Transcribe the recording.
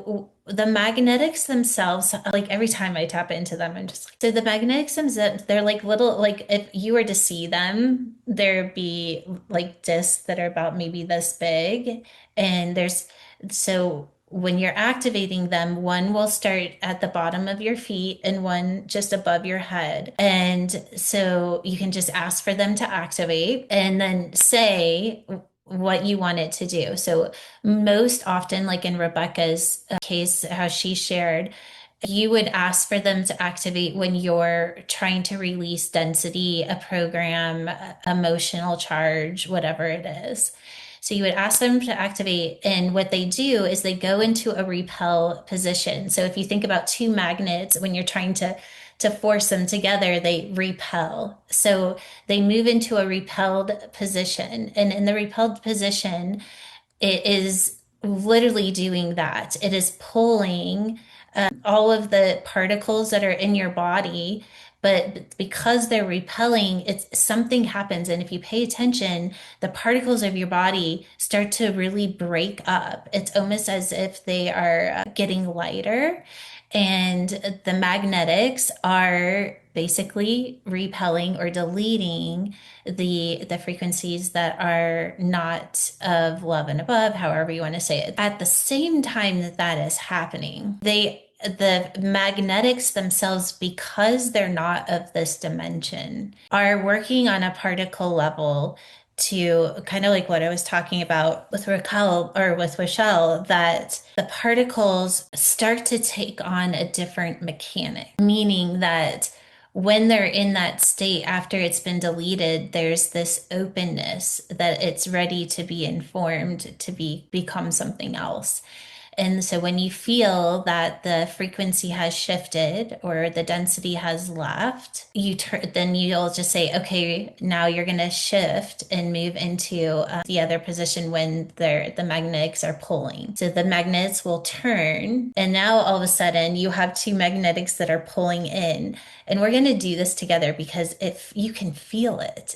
So the magnetics themselves, like every time I tap into them, I'm just like, so the magnetics themselves, they're like little, like if you were to see them, there'd be like discs that are about maybe this big. And so when you're activating them, one will start at the bottom of your feet and one just above your head. And so you can just ask for them to activate and then say what you want it to do. So most often, like in Rebecca's case, how she shared, you would ask for them to activate when you're trying to release density, a program, emotional charge, whatever it is. So you would ask them to activate, and what they do is they go into a repel position. So if you think about two magnets, when you're trying to force them together, they repel. So they move into a repelled position. And in the repelled position, it is literally doing that. It is pulling all of the particles that are in your body, but because they're repelling, it's something happens. And if you pay attention, the particles of your body start to really break up. It's almost as if they are getting lighter. And the magnetics are basically repelling or deleting the frequencies that are not of love and above, however you want to say it. At the same time that that is happening, the magnetics themselves, because they're not of this dimension, are working on a particle level to kind of like what I was talking about with Raquel or with Rochelle, that the particles start to take on a different mechanic, meaning that when they're in that state after it's been deleted, there's this openness that it's ready to be informed to become something else. And so when you feel that the frequency has shifted or the density has left, then you'll just say, okay, now you're going to shift and move into the other position when the magnetics are pulling. So the magnets will turn, and now all of a sudden you have two magnetics that are pulling in. And we're going to do this together because if you can feel it,